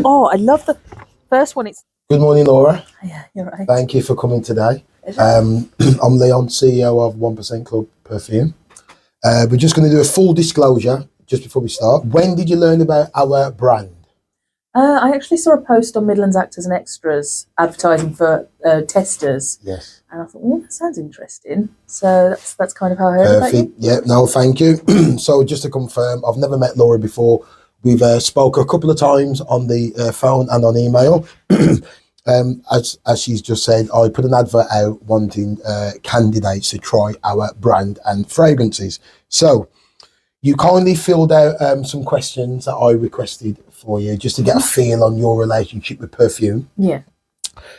Oh, I love the first one. It's Good morning, Laura. yeah, you're right. Thank you for coming today. I'm Leon, CEO of 1% Club Perfume. We're just going to do a full disclosure just before we start. When did you learn about our brand? I actually saw a post on Midlands Actors and Extras advertising for testers. Yes. And I thought, oh, that sounds interesting. So that's kind of how I heard about you. Yeah, no, thank you. So just to confirm, I've never met Laura before. We've spoke a couple of times on the phone and on email. As she's just said, I put an advert out wanting candidates to try our brand and fragrances. So you kindly filled out some questions that I requested for you just to get a feel on your relationship with perfume. Yeah.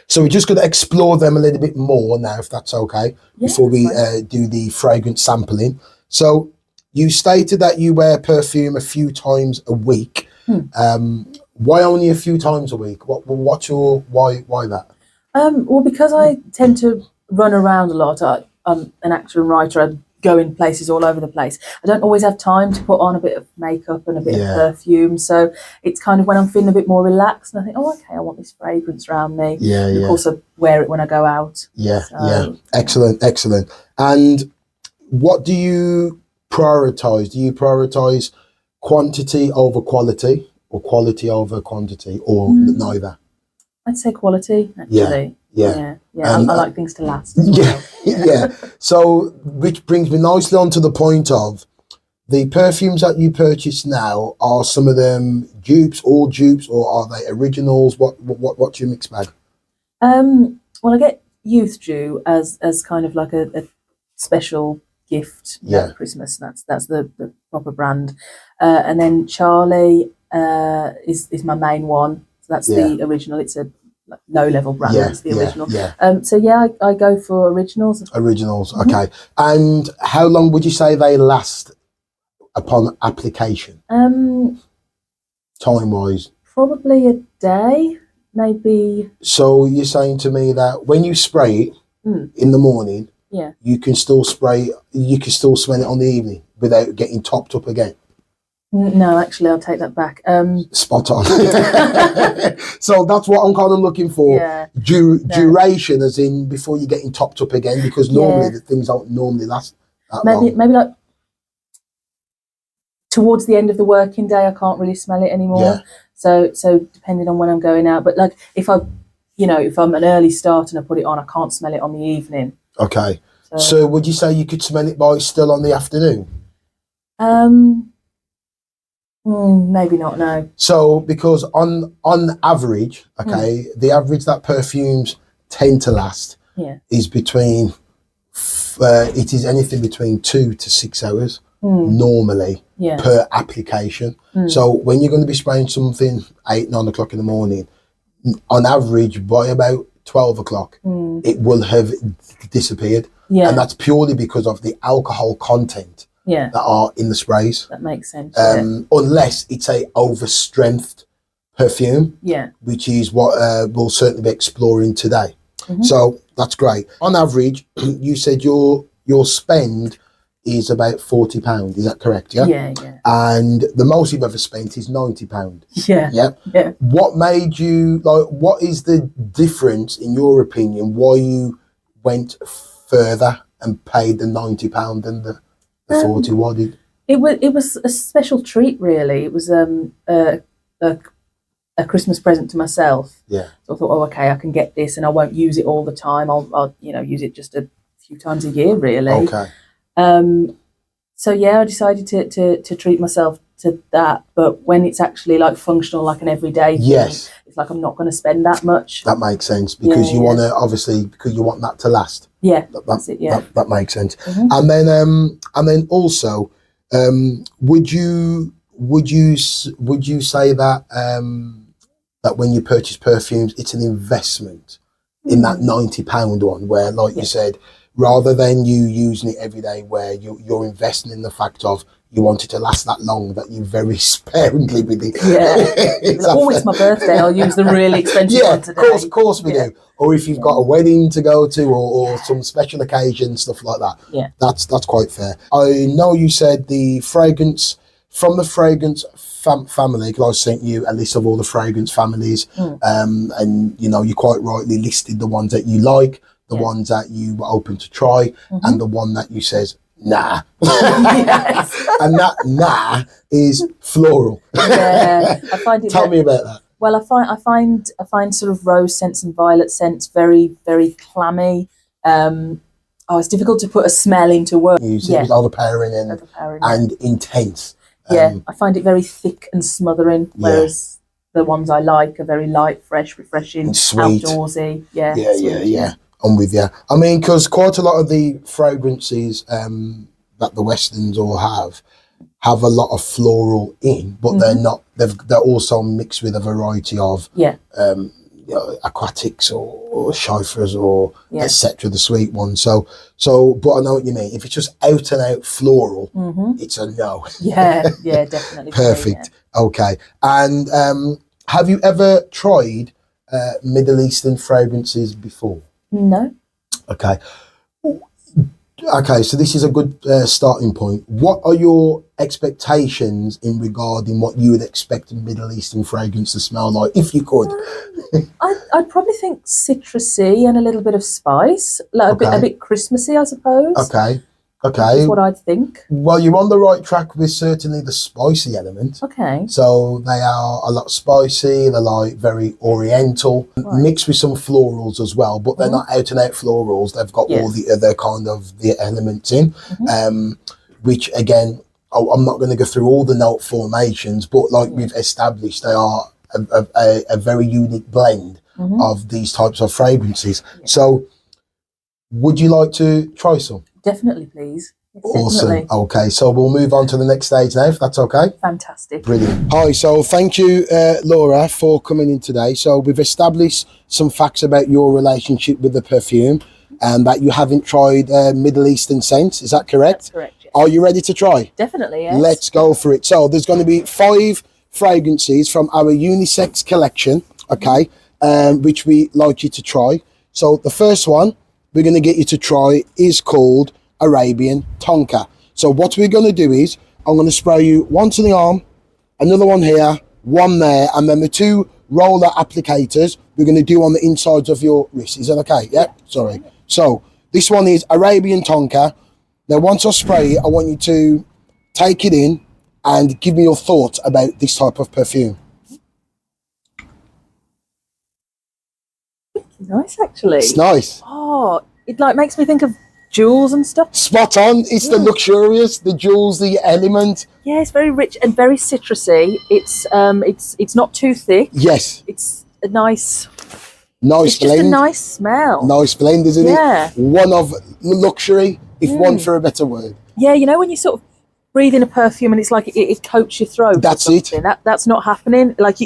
So we're just going to explore them a little bit more now, if that's okay, before we do the fragrance sampling. So you stated that you wear perfume a few times a week. Why only a few times a week? What's your why that? Well, because I tend to run around a lot. I'm an actor and writer. I go in places all over the place. I don't always have time to put on a bit of makeup and a bit of perfume. So it's kind of when I'm feeling a bit more relaxed and I think, oh, okay, I want this fragrance around me. And of course, I wear it when I go out. Excellent. And what do you prioritize? Do you prioritize quantity over quality, or quality over quantity, or neither? I'd say quality, actually. Yeah. I like things to last as well. So, which brings me nicely on to the point of the perfumes that you purchase now. Are some of them dupes, all dupes, or are they originals? What do you mix bag? Well, I get Youth Dew as kind of like a special gift at Christmas. That's the proper brand. And then Charlie is my main one. So that's the original. It's a low-level brand. That's the original. So I go for originals. Okay. And how long would you say they last upon application? Time-wise? Probably a day, maybe. So you're saying to me that when you spray it in the morning, you can still spray, you can still smell it on the evening without getting topped up again? No, actually, I'll take that back. Spot on. So that's what I'm kind of looking for. Duration, as in before you're getting topped up again, because normally the things don't normally last that long. Maybe like towards the end of the working day, I can't really smell it anymore. So depending on when I'm going out, but like if I'm an early start and I put it on, I can't smell it on the evening. Okay. So would you say you could smell it by still on the afternoon? Maybe not, no. So because on average, the average that perfumes tend to last is between it is anything between 2 to 6 hours normally per application. So when you're going to be spraying something 8-9 o'clock in the morning, on average by about 12 o'clock it will have disappeared, and that's purely because of the alcohol content that are in the sprays. That makes sense. Unless it's a over-strengthed perfume, which is what we'll certainly be exploring today. So that's great. On average, you said your spend is about £40. Is that correct? Yeah. And the most you've ever spent is £90. Yeah. What made you what is the difference in your opinion why you went further and paid the £90 than the 40? What did it was a special treat, really. It was a Christmas present to myself. So I thought, oh, okay, I can get this and I won't use it all the time. I'll use it just a few times a year, really. Okay. So I decided to treat myself to that, but when it's actually like functional, like an everyday thing, it's like I'm not going to spend that much. That makes sense, because you want to, obviously, because you want that to last. That's it. That makes sense. And then also, would you say that that when you purchase perfumes, it's an investment in that £90 one, where, like you said, rather than you using it every day, where you're investing in the fact of you want it to last that long, that you very sparingly with it. It's my birthday, I'll use the really expensive one today. Of course we do. Or if you've got a wedding to go to, or some special occasion, stuff like that. That's quite fair. I know you said the fragrance from the fragrance family, because I sent you a list of all the fragrance families, and you know, you quite rightly listed the ones that you like, the ones that you were open to try, and the one that you says nah. Yes. And that nah is floral. Yeah, I find it. Tell me about that. Well, I find sort of rose scents and violet scents very, very clammy. It's difficult to put a smell into words. It was overpowering and intense. I find it very thick and smothering, whereas the ones I like are very light, fresh, refreshing, sweet, outdoorsy. Yeah. I'm with you. I mean, because quite a lot of the fragrances that the Westerns all have a lot of floral in, but they're not. They're also mixed with a variety of you know, aquatics or chifers or etc. The sweet ones. So, but I know what you mean. If it's just out and out floral, it's a no. Yeah, definitely. Perfect. Okay. And have you ever tried Middle Eastern fragrances before? No. Okay. Okay, so this is a good starting point. What are your expectations in regarding what you would expect a Middle Eastern fragrance to smell like, if you could? I'd probably think citrusy and a little bit of spice, like a bit Christmassy, I suppose. Okay. That's what I'd think. Well, you're on the right track with certainly the spicy element. Okay. So they are a lot spicy, they're like very oriental, mixed with some florals as well, but they're not out and out florals. They've got all the other kind of the elements in, which again, I'm not going to go through all the note formations, but like we've established, they are a very unique blend of these types of fragrances. So would you like to try some? Definitely, please. Awesome. Definitely. Okay, so we'll move on to the next stage now, if that's okay. Fantastic. Brilliant. Hi, so thank you, Laura, for coming in today. So we've established some facts about your relationship with the perfume and that you haven't tried Middle Eastern scents. Is that correct? That's correct, yes. Are you ready to try? Definitely, yes. Let's go for it. So there's going to be 5 fragrances from our unisex collection, okay, which we like you to try. So the first one we're going to get you to try is called Arabian Tonka. So what we're going to do is I'm going to spray you one to the arm, another one here, one there, and then the 2 roller applicators we're going to do on the insides of your wrist. Is that okay? Yeah? Sorry. So this one is Arabian Tonka. Now once I spray it, I want you to take it in and give me your thoughts about this type of perfume. Nice, actually. It's nice. Oh, it like makes me think of jewels and stuff. Spot on. It's the luxurious, the jewels, the element. Yeah, it's very rich and very citrusy. It's not too thick. Yes. It's a nice blend. Just a nice smell. Nice blend, isn't it? One of luxury, if one for a better word. Yeah, you know when you sort of breathe in a perfume and it's like it coats your throat. That's it. That's not happening. Like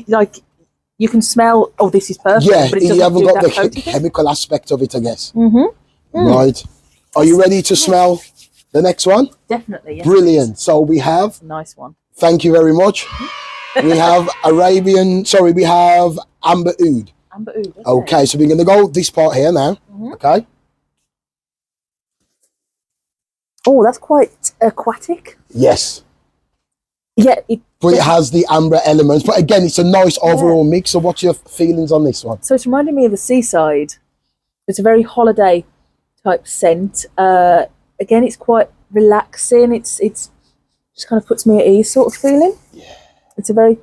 you can smell, oh, this is perfect. Yeah, but you haven't got the chemical aspect of it, I guess. Right. Are you ready to smell the next one? Definitely, yes. Brilliant. So we have... Nice one. Thank you very much. We have we have Amber Oud. Amber Oud, okay, so we're going to go this part here now. Okay. Oh, that's quite aquatic. Yes. Yeah, but it has the amber elements. But again, it's a nice overall mix. So what's your feelings on this one? So it's reminding me of the seaside. It's a very holiday type scent. Again, it's quite relaxing. It's just kind of puts me at ease sort of feeling. Yeah. It's a very,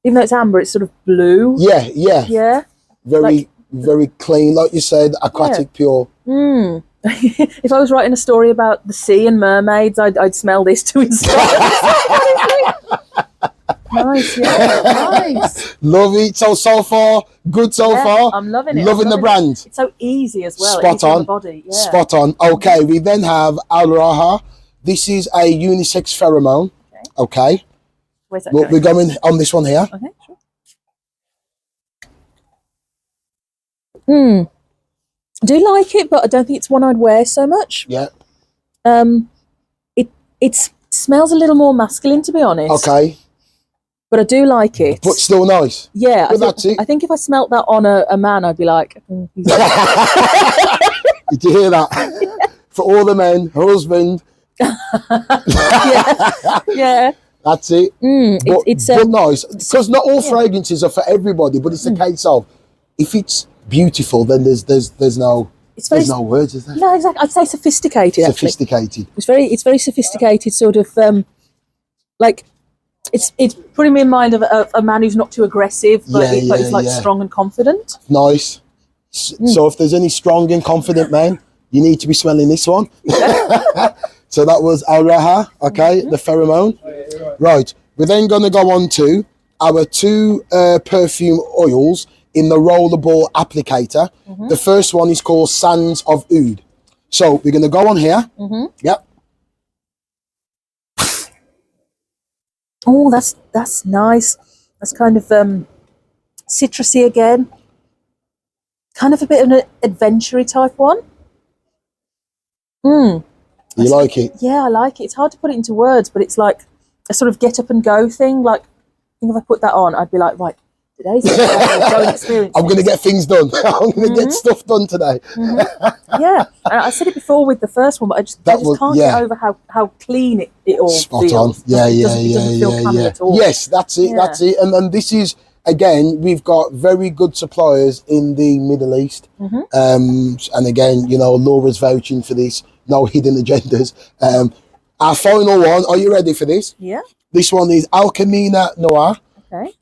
even though it's amber, it's sort of blue. Yeah. Yeah. Very clean, like you said, aquatic, pure. If I was writing a story about the sea and mermaids, I'd smell this to inspire. Nice, nice. Love it. So far, good so far. I'm loving it. Loving the brand. It's so easy as well. Spot on. The body. Yeah. Spot on. Okay, we then have Al Raha. This is a unisex pheromone. Okay. Where's that We're going on this one here. Okay, sure. I do like it, but I don't think it's one I'd wear so much. Yeah. It smells a little more masculine, to be honest. Okay. But I do like it. But still nice. Yeah. That's it. I think if I smelt that on a man, I'd be like... Did you hear that? Yeah. For all the men, husband. Yeah. That's it. But nice, because not all fragrances are for everybody. But it's a case of if it's beautiful, then there's no words, is there? No, exactly. I'd say sophisticated. Sophisticated. Actually. It's very sophisticated, sort of like it's putting me in mind of a man who's not too aggressive, but it's like strong and confident. Nice. So if there's any strong and confident men, you need to be smelling this one. So that was Araha, okay, the pheromone. Right, we're then going to go on to our 2 perfume oils in the rollable applicator. The first one is called Sands of Oud. So we're going to go on here. Yep. Oh, that's nice. That's kind of citrusy again. Kind of a bit of an adventure-y type one. You like it? Yeah, I like it. It's hard to put it into words, but it's like a sort of get up and go thing. Like, I think if I put that on, I'd be like, right, today's going experience. I'm going to get things done. I'm going to get stuff done today. Yeah, and I said it before with the first one, but I just can't get over how clean it all Spot feels. on. Yeah. It doesn't feel clammy at all. Yes, that's it. That's it. And this is, again, we've got very good suppliers in the Middle East. And again, you know, Laura's vouching for this. No hidden agendas. Our final one, are you ready for this? Yeah. This one is Alchemina Noir. Okay.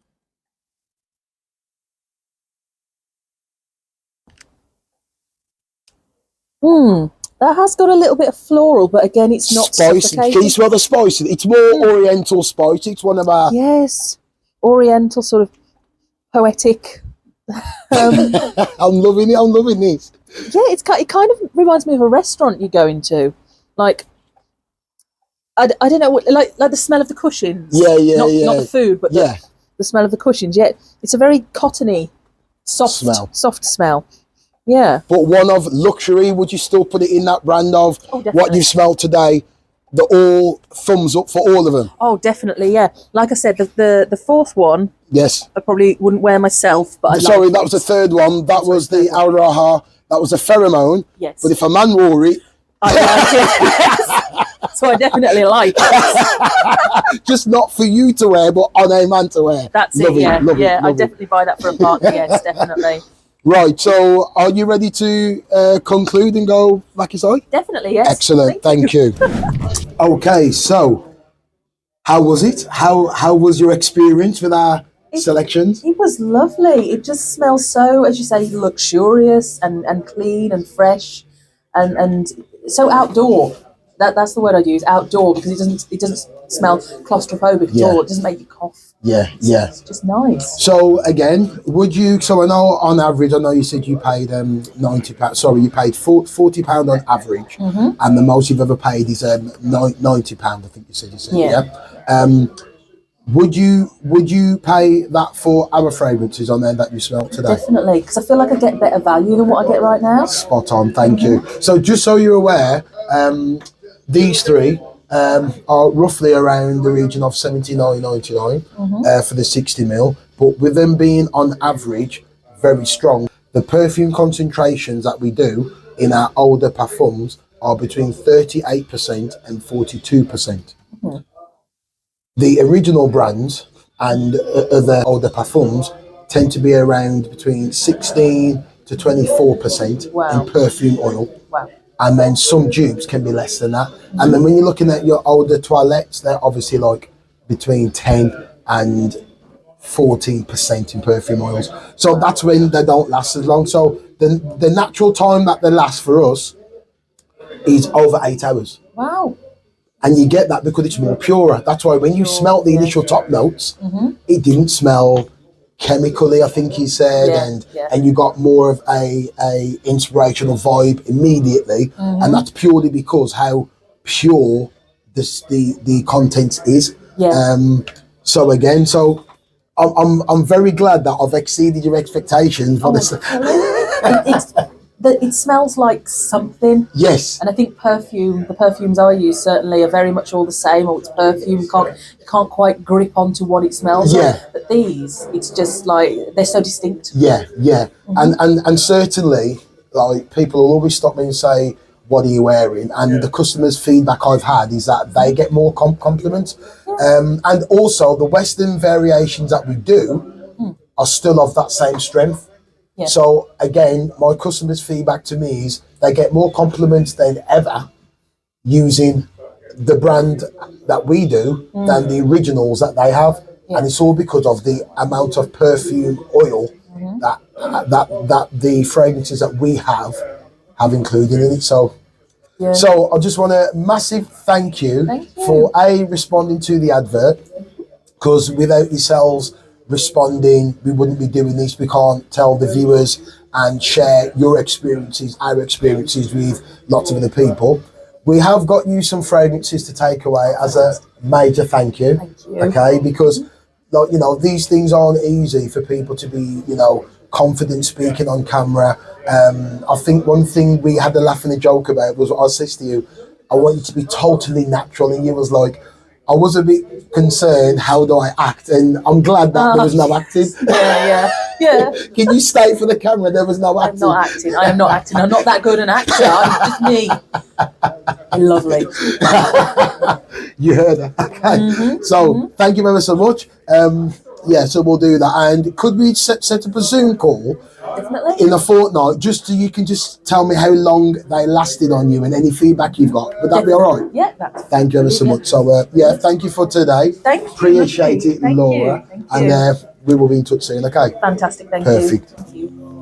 That has got a little bit of floral, but again, it's not spicy. Can you smell the spice? It's more oriental spice. It's one of our... Yes. Oriental, sort of poetic. I'm loving it. I'm loving this. Yeah, it kind of reminds me of a restaurant you go into, like I don't know what, like the smell of the cushions. Not the food, but the smell of the cushions. Yeah, it's a very cottony, soft smell. Yeah. But one of luxury. Would you still put it in that brand of what you've smelled today? The all thumbs up for all of them. Oh, definitely. Yeah. Like I said, the fourth one. Yes. I probably wouldn't wear myself, but that was the third one. That was the Araha. That was a pheromone. Yes. But if a man wore it, I like it. So I definitely like it. Just not for you to wear, but on a man to wear. That's love it. Yeah. Love yeah. it, I'd definitely buy that for a partner. Yes, definitely. Right. So, are you ready to conclude and go back inside? Definitely. Yes. Excellent. Thank you. Okay. So, how was it? How was your experience with our selections? It was lovely. It just smells so, as you say, luxurious and clean and fresh, and so outdoor. That's the word I'd use, outdoor, because it doesn't smell claustrophobic at all. It doesn't make you cough. It's just nice. So again, so I know on average, I know you said you paid £90. Sorry, you paid £40 on average, and the most you've ever paid is £90. I think you said. Yeah. Would you pay that for our fragrances on there that you smelled today? Definitely, because I feel like I get better value than what I get right now. Spot on, thank you. So just so you're aware, these three are roughly around the region of $79.99 for the 60ml, but with them being on average very strong, the perfume concentrations that we do in our older parfums are between 38% and 42%. The original brands and other older parfums tend to be around between 16 to 24% in perfume oil. Wow. And then some dupes can be less than that. And then when you're looking at your older toilettes, they're obviously like between 10 and 14% in perfume oils. So that's when they don't last as long. So the natural time that they last for us is over 8 hours. Wow. And you get that because it's more purer. That's why when you smelt the initial top notes, it didn't smell chemically, I think he said, and you got more of a inspirational vibe immediately, and that's purely because how pure the content is. So again, I'm very glad that I've exceeded your expectations for this. It smells like something. Yes. And I think the perfumes I use certainly are very much all the same. Or it's perfume, you can't quite grip onto what it smells like. But these, it's just like, they're so distinct. And certainly, like, people will always stop me and say, what are you wearing? And the customers' feedback I've had is that they get more compliments. And also the Western variations that we do are still of that same strength. Yeah. So again, my customers' feedback to me is they get more compliments than ever using the brand that we do than the originals that they have. Yeah. And it's all because of the amount of perfume oil that the fragrances that we have included in it. So so I just want a massive thank you for responding to the advert, because without yourselves responding, we wouldn't be doing this. We can't tell the viewers and share your experiences, our experiences with lots of other people. We have got you some fragrances to take away as a major thank you. Okay, because like, you know, these things aren't easy for people to be, you know, confident speaking on camera. I think one thing we had a laugh and a joke about was what I said to you, I want you to be totally natural, and you was like, I was a bit concerned, how do I act? And I'm glad that there was no acting. Yeah. Can you stay for the camera? There was no acting. I'm not acting. I am not acting. I'm not that good an actor. I'm just me. Lovely. You heard that. Okay. So thank you ever so much. So we'll do that. And could we set up a Zoom call? Definitely. In a fortnight, just so you can just tell me how long they lasted on you and any feedback you've got. Would that be all right? Yeah, that's thank you ever so much. So thank you for today. Thank you. Appreciate it, Laura. Thank you. And we will be in touch soon. Okay. Fantastic. Thank you. Perfect. Thank you.